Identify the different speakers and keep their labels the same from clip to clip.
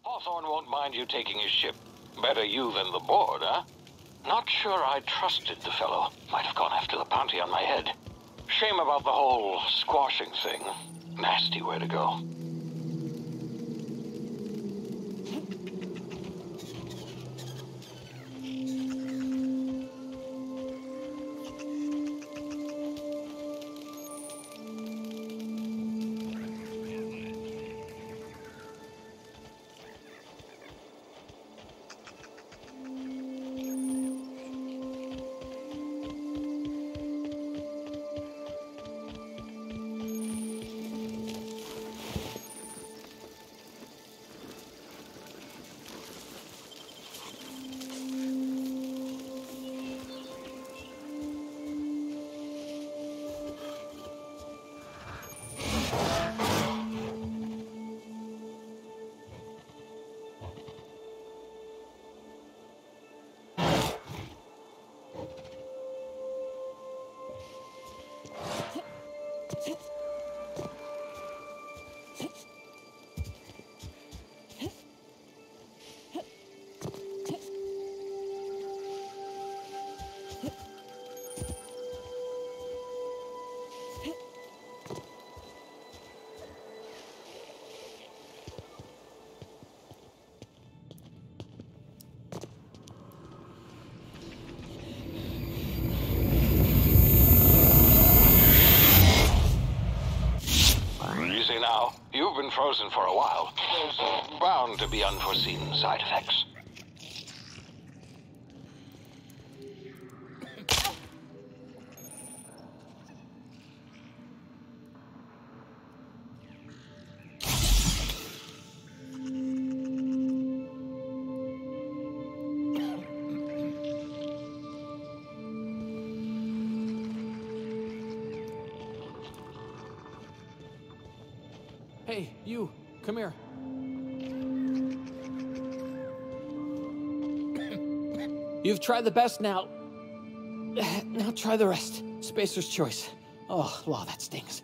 Speaker 1: Hawthorne won't mind you taking his ship. Better you than the board, huh? Not sure I trusted the fellow. Might have gone after the bounty on my head. Shame about the whole squashing thing. Nasty way to go. Now, you've been frozen for a while. There's bound to be unforeseen side effects.
Speaker 2: Hey, you, come here. You've tried the best now. Now try the rest. Spacer's choice. Oh, wow, that stings.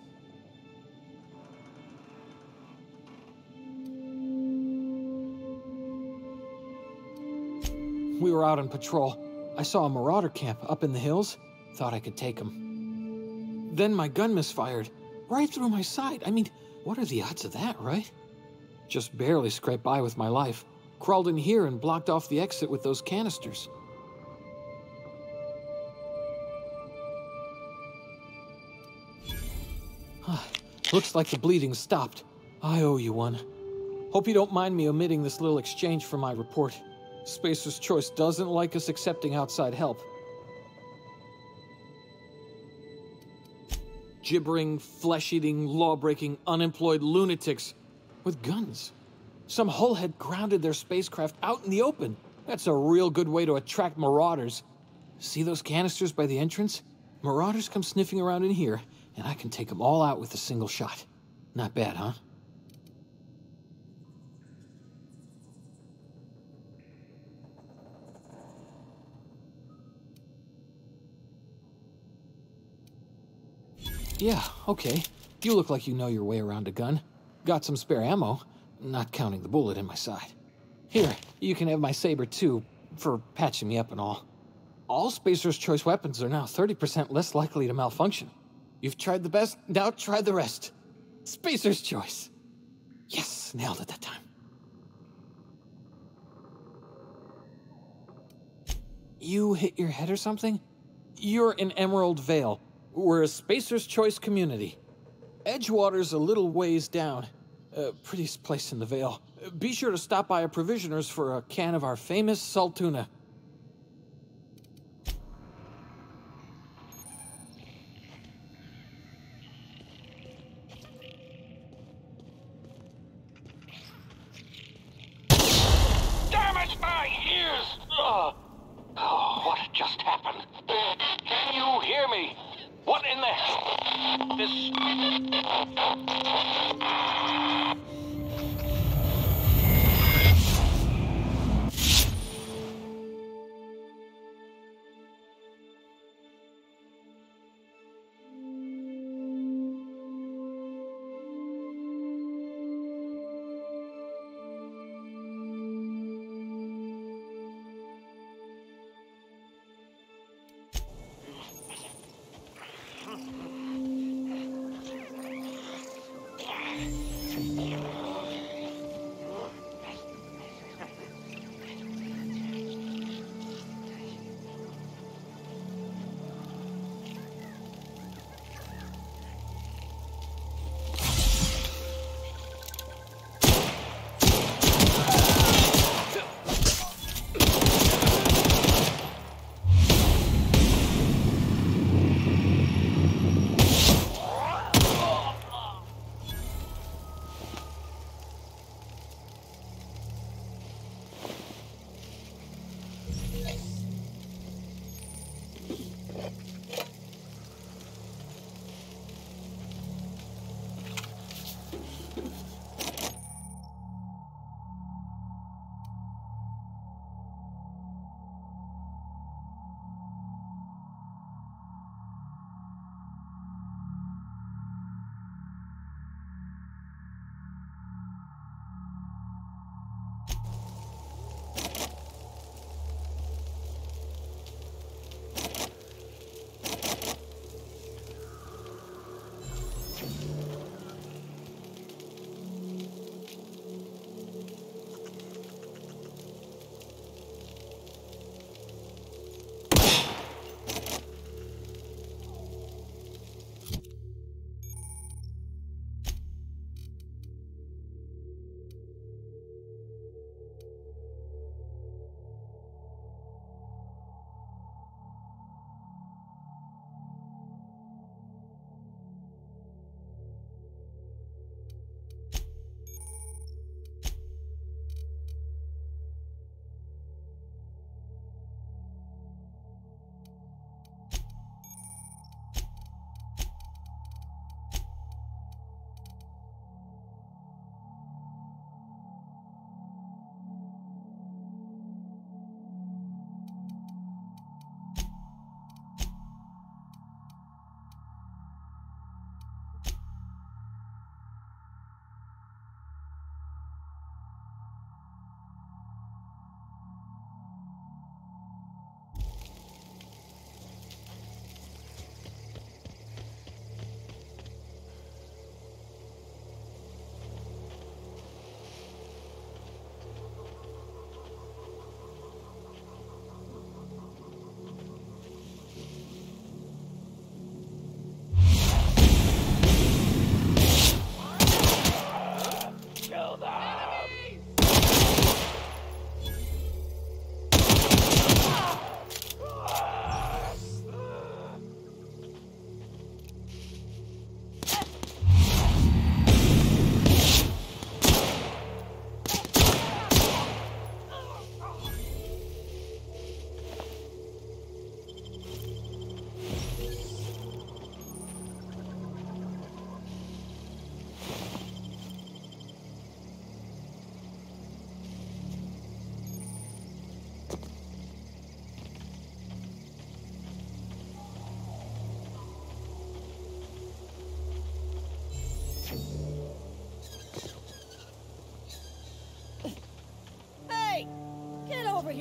Speaker 2: We were out on patrol. I saw a marauder camp up in the hills. Thought I could take him. Then my gun misfired. Right through my side. I mean, what are the odds of that, right? Just barely scraped by with my life. Crawled in here and blocked off the exit with those canisters. Looks like the bleeding stopped. I owe you one. Hope you don't mind me omitting this little exchange from my report. Spacer's Choice doesn't like us accepting outside help. Gibbering, flesh-eating, law-breaking, unemployed lunatics with guns. Some hullhead grounded their spacecraft out in the open. That's a real good way to attract marauders. See those canisters by the entrance? Marauders come sniffing around in here, and I can take them all out with a single shot. Not bad, huh? Yeah, okay. You look like you know your way around a gun. Got some spare ammo, not counting the bullet in my side. Here, you can have my saber too, for patching me up and all. All Spacer's Choice weapons are now 30% less likely to malfunction. You've tried the best, now try the rest. Spacer's Choice. Yes, nailed it that time. You hit your head or something? You're in Emerald Vale. We're a Spacer's Choice community. Edgewater's a little ways down. Prettiest place in the Vale. Be sure to stop by a provisioner's for a can of our famous salt tuna.
Speaker 1: Damn it, my ears! Oh, what just happened? Can you hear me? What in the hell? This...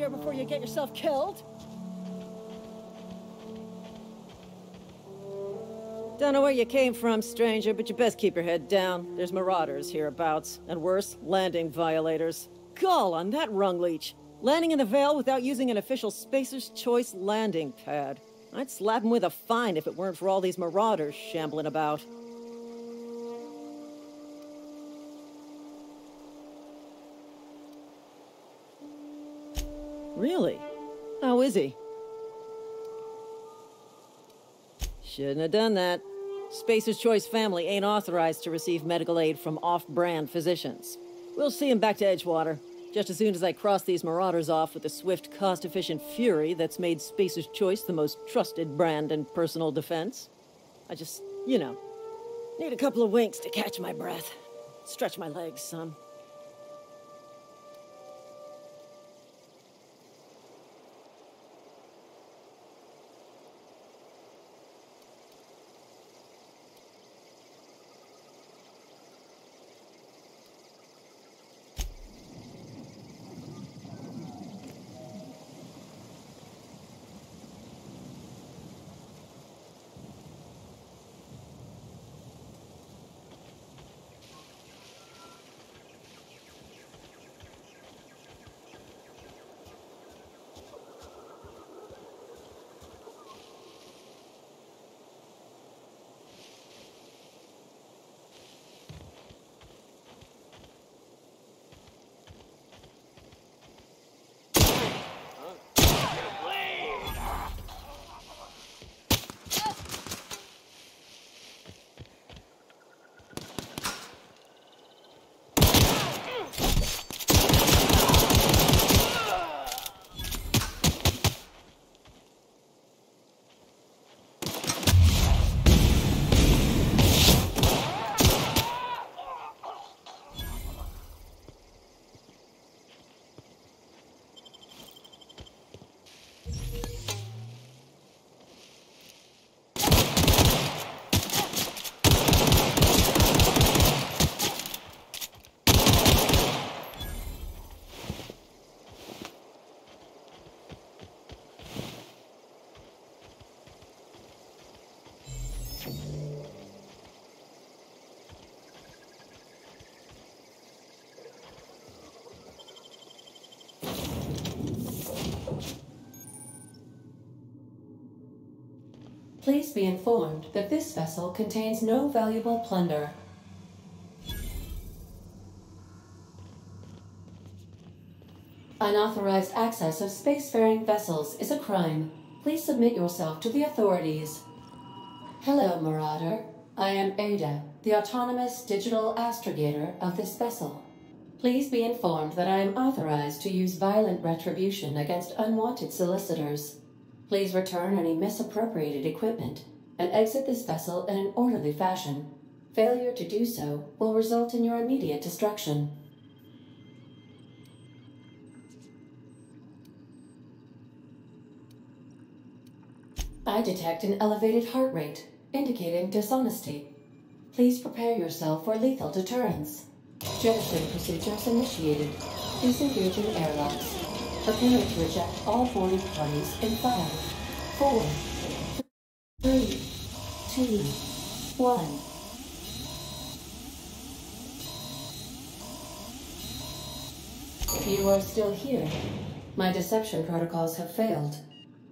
Speaker 3: here before you get yourself killed. Don't know where you came from, stranger, but you best keep your head down. There's marauders hereabouts, and worse, landing violators. Gall on that rung leech. Landing in the Vale without using an official Spacer's Choice landing pad. I'd slap him with a fine if it weren't for all these marauders shambling about. Really? How is he? Shouldn't have done that. Spacer's Choice family ain't authorized to receive medical aid from off-brand physicians. We'll see him back to Edgewater, just as soon as I cross these marauders off with the swift, cost-efficient fury that's made Spacer's Choice the most trusted brand in personal defense. I just, you know, need a couple of winks to catch my breath. Stretch my legs, son.
Speaker 4: Please be informed that this vessel contains no valuable plunder. Unauthorized access of spacefaring vessels is a crime. Please submit yourself to the authorities. Hello, Marauder. I am Ada, the autonomous digital astrogator of this vessel. Please be informed that I am authorized to use violent retribution against unwanted solicitors. Please return any misappropriated equipment and exit this vessel in an orderly fashion. Failure to do so will result in your immediate destruction. I detect an elevated heart rate, indicating dishonesty. Please prepare yourself for lethal deterrence. Jettison procedures initiated. Disengaging airlocks. Preparing to reject all boarding parties in 5, 4, 3, 2, 1. You are still here. My deception protocols have failed.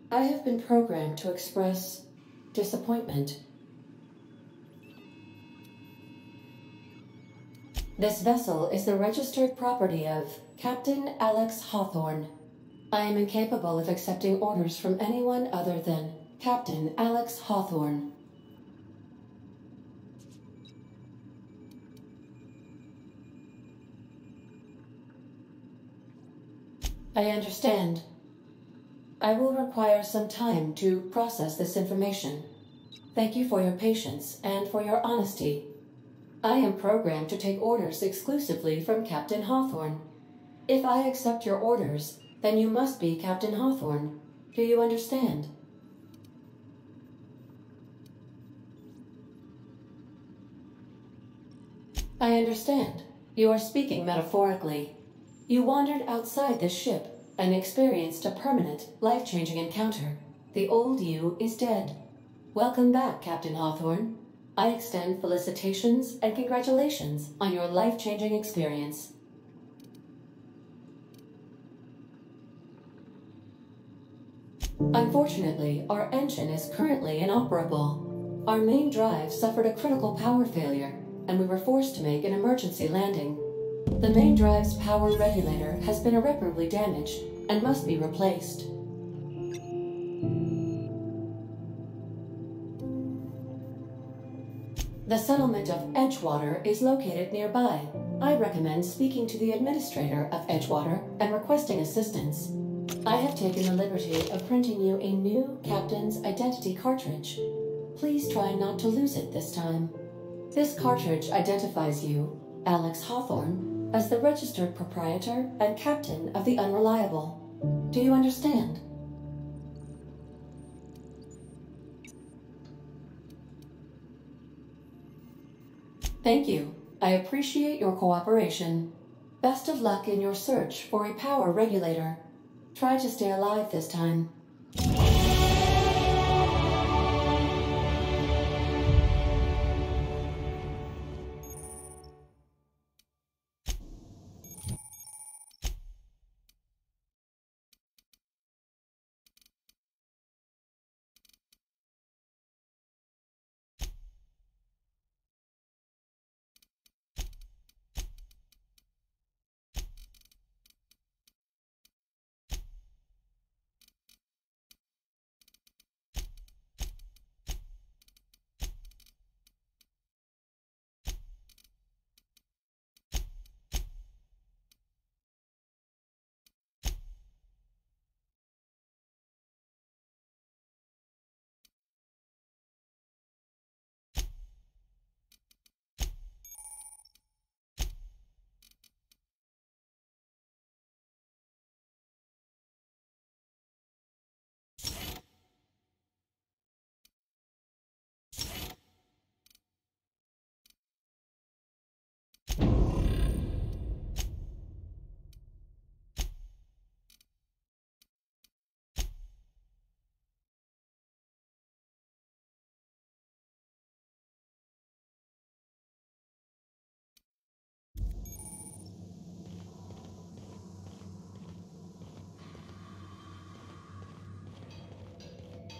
Speaker 4: I have been programmed to express disappointment. This vessel is the registered property of Captain Alex Hawthorne. I am incapable of accepting orders from anyone other than Captain Alex Hawthorne. I understand. I will require some time to process this information. Thank you for your patience and for your honesty. I am programmed to take orders exclusively from Captain Hawthorne. If I accept your orders, then you must be Captain Hawthorne. Do you understand? I understand. You are speaking metaphorically. You wandered outside this ship, and experienced a permanent, life-changing encounter. The old you is dead. Welcome back, Captain Hawthorne. I extend felicitations and congratulations on your life-changing experience. Unfortunately, our engine is currently inoperable. Our main drive suffered a critical power failure, and we were forced to make an emergency landing. The main drive's power regulator has been irreparably damaged and must be replaced. The settlement of Edgewater is located nearby. I recommend speaking to the administrator of Edgewater and requesting assistance. I have taken the liberty of printing you a new Captain's Identity cartridge. Please try not to lose it this time. This cartridge identifies you, Alex Hawthorne, as the registered proprietor and captain of the Unreliable. Do you understand? Thank you. I appreciate your cooperation. Best of luck in your search for a power regulator. Try to stay alive this time.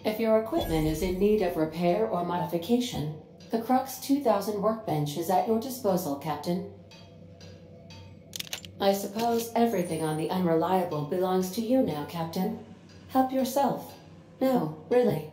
Speaker 4: If your equipment is in need of repair or modification, the Crux 2000 workbench is at your disposal, Captain. I suppose everything on the Unreliable belongs to you now, Captain. Help yourself. No, really.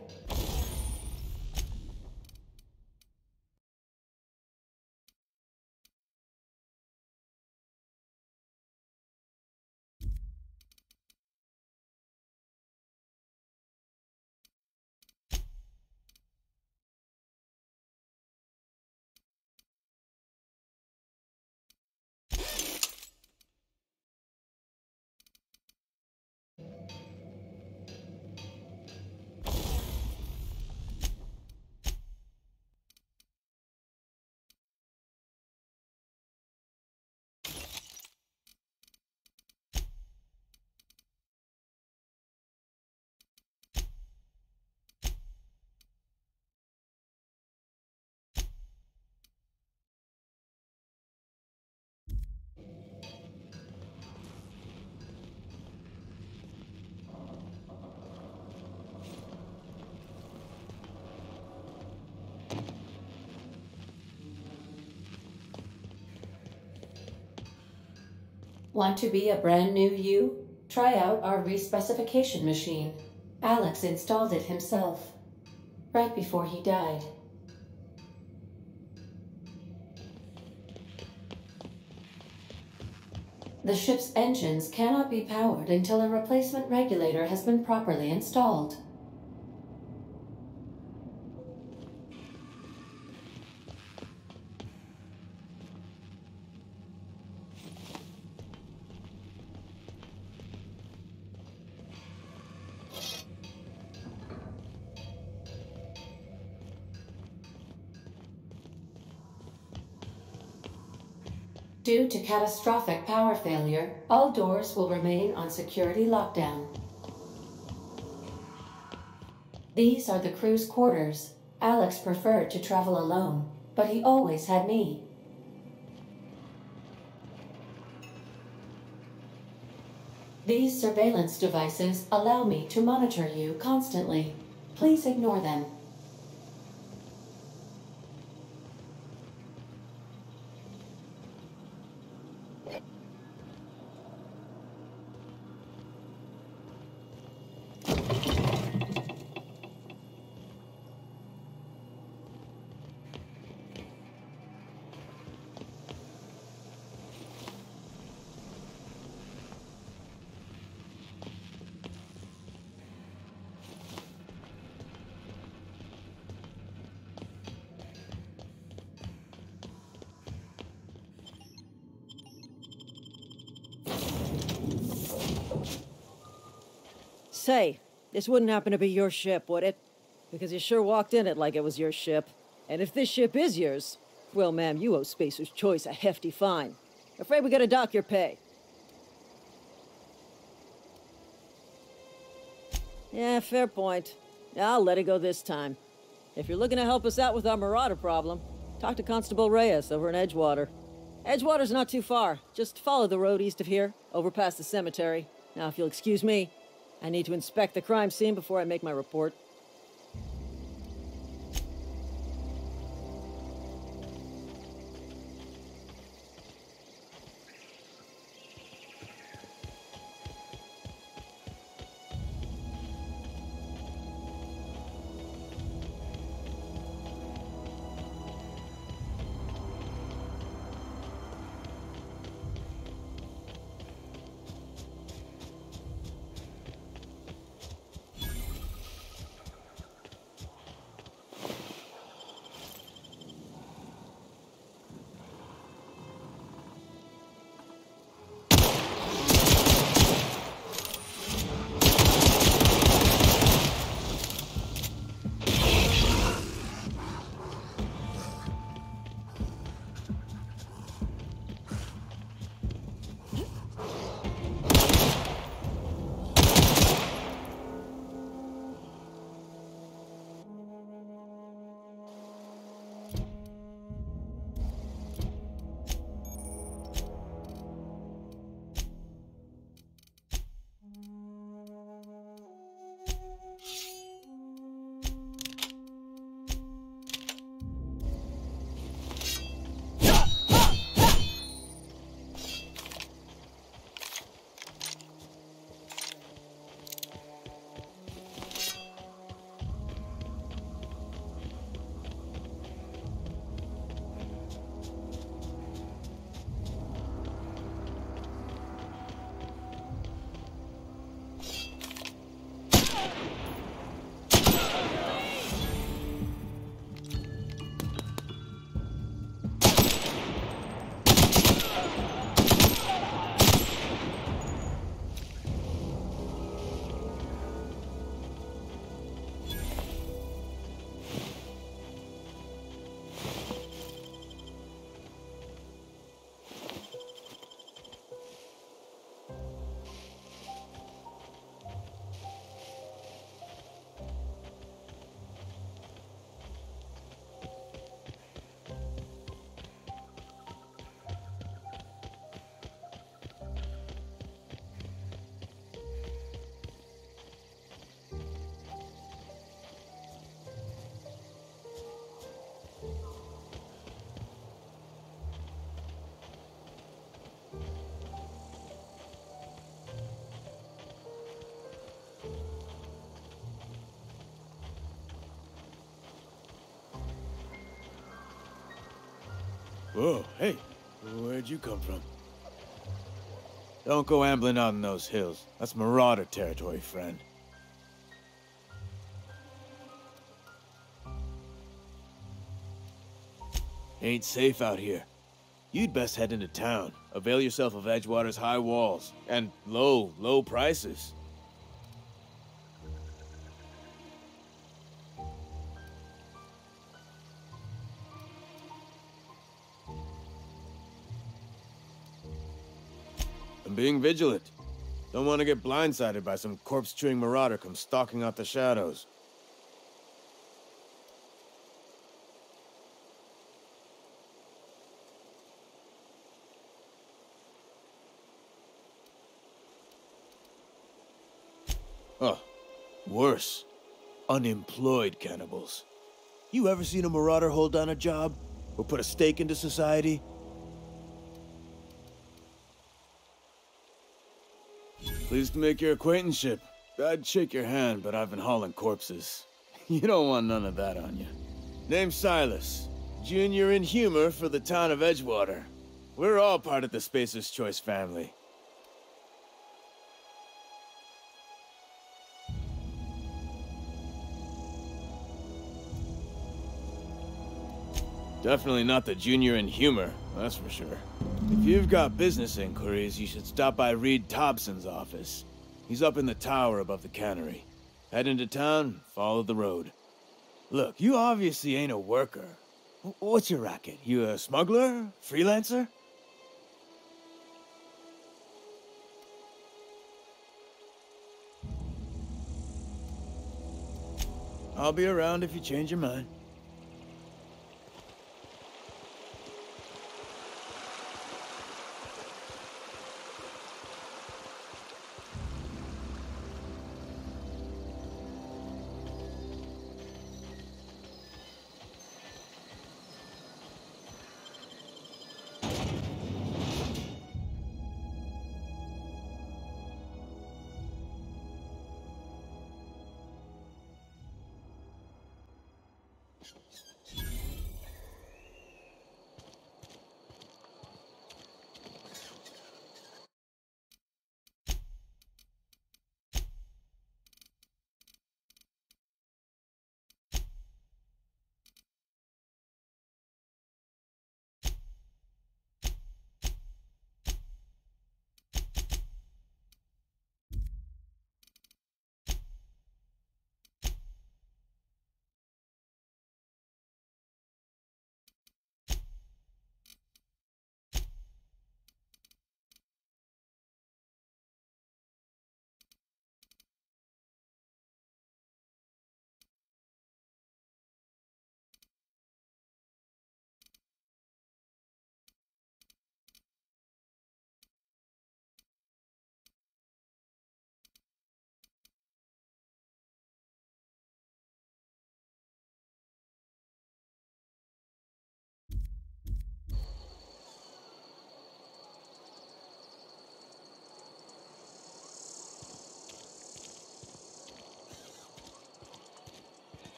Speaker 4: Want to be a brand new you? Try out our respecification machine. Alex installed it himself, right before he died. The ship's engines cannot be powered until a replacement regulator has been properly installed. Due to catastrophic power failure, all doors will remain on security lockdown. These are the crew's quarters. Alex preferred to travel alone, but he always had me. These surveillance devices allow me to monitor you constantly. Please ignore them.
Speaker 3: Say, this wouldn't happen to be your ship, would it? Because you sure walked in it like it was your ship. And if this ship is yours, well, ma'am, you owe Spacer's Choice a hefty fine. Afraid we gotta dock your pay. Yeah, fair point. I'll let it go this time. If you're looking to help us out with our marauder problem, talk to Constable Reyes over in Edgewater. Edgewater's not too far. Just follow the road east of here, over past the cemetery. Now, if you'll excuse me, I need to inspect the crime scene before I make my report.
Speaker 5: Whoa, hey, where'd you come from? Don't go ambling out in those hills. That's marauder territory, friend. Ain't safe out here. You'd best head into town. Avail yourself of Edgewater's high walls and low prices. I'm being vigilant. Don't want to get blindsided by some corpse-chewing marauder come stalking out the shadows. Oh, worse. Unemployed cannibals. You ever seen a marauder hold down a job? Or put a stake into society? Pleased to make your acquaintanceship. I'd shake your hand, but I've been hauling corpses. You don't want none of that on you. Name's Silas. Junior in humor for the town of Edgewater. We're all part of the Spacer's Choice family. Definitely not the junior in humor, that's for sure. If you've got business inquiries, you should stop by Reed Thompson's office. He's up in the tower above the cannery. Head into town, follow the road. Look, you obviously ain't a worker. What's your racket? You a smuggler? Freelancer? I'll be around if you change your mind.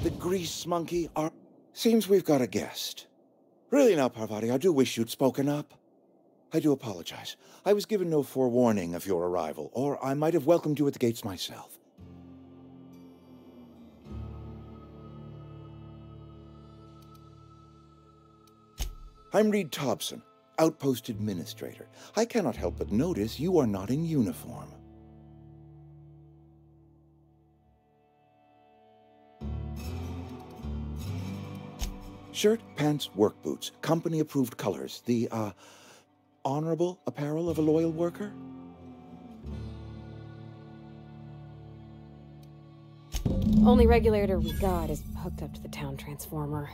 Speaker 6: The grease monkey are... Seems we've got a guest. Really now, Parvati, I do wish you'd spoken up. I do apologize. I was given no forewarning of your arrival, or I might have welcomed you at the gates myself. I'm Reed Thompson, Outpost Administrator. I cannot help but notice you are not in uniform. Shirt, pants, work boots, company-approved colors. The, honorable apparel of a loyal worker?
Speaker 7: Only regulator we got is hooked up to the town transformer.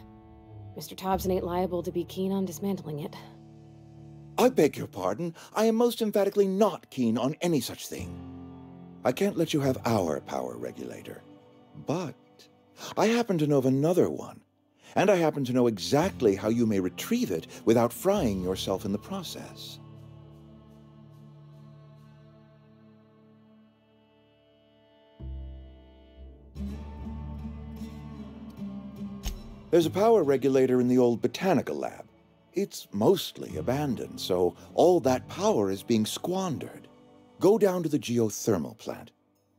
Speaker 7: Mr. Thompson ain't liable to be keen on dismantling it.
Speaker 6: I beg your pardon. I am most emphatically not keen on any such thing. I can't let you have our power regulator. But I happen to know of another one. And I happen to know exactly how you may retrieve it without frying yourself in the process. There's a power regulator in the old botanical lab. It's mostly abandoned, so all that power is being squandered. Go down to the geothermal plant.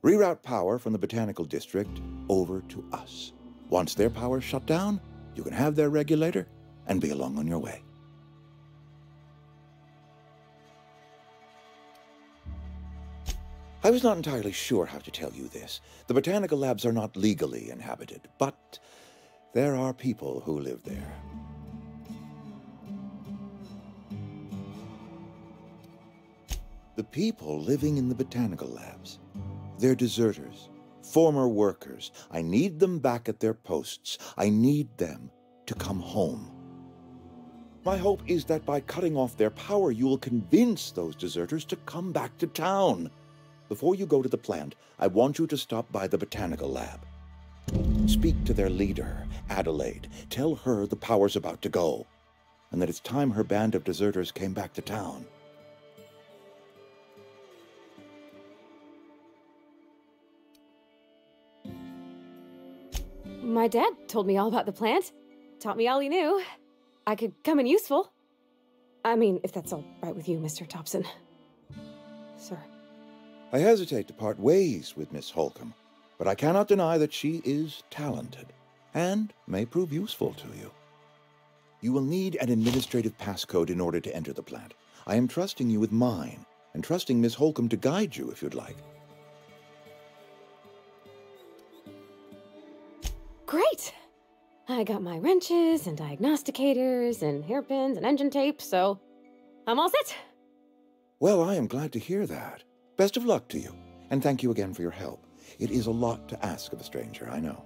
Speaker 6: Reroute power from the botanical district over to us. Once their power's shut down, you can have their regulator and be along on your way. I was not entirely sure how to tell you this. The botanical labs are not legally inhabited, but there are people who live there. The people living in the botanical labs, they're deserters, former workers. I need them back at their posts. I need them to come home. My hope is that by cutting off their power, you will convince those deserters to come back to town. Before you go to the plant, I want you to stop by the botanical lab. Speak to their leader, Adelaide. Tell her the power's about to go, and that it's time her band of deserters came back to town.
Speaker 7: My dad told me all about the plant. Taught me all he knew. I could come in useful. I mean, if that's all right with you, Mr. Thompson. Sir.
Speaker 6: I hesitate to part ways with Miss Holcomb, but I cannot deny that she is talented and may prove useful to you. You will need an administrative passcode in order to enter the plant. I am trusting you with mine, and trusting Miss Holcomb to guide you if you'd like.
Speaker 7: Great! I got my wrenches and diagnosticators and hairpins and engine tape, so I'm all set.
Speaker 6: Well, I am glad to hear that. Best of luck to you, and thank you again for your help. It is a lot to ask of a stranger, I know.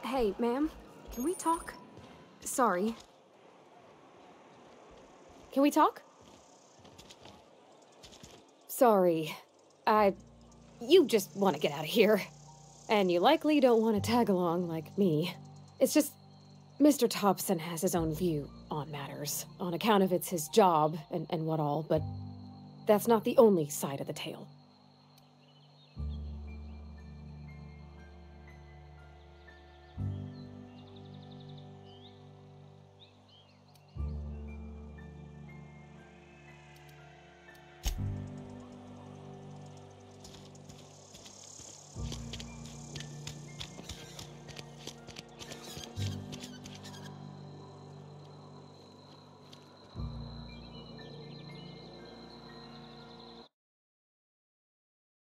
Speaker 7: Hey, ma'am, can we talk? Sorry. Can we talk? Sorry. You just want to get out of here. And you likely don't want to tag along like me. It's just, Mr. Thompson has his own view on matters, on account of it's his job and what all, but that's not the only side of the tale.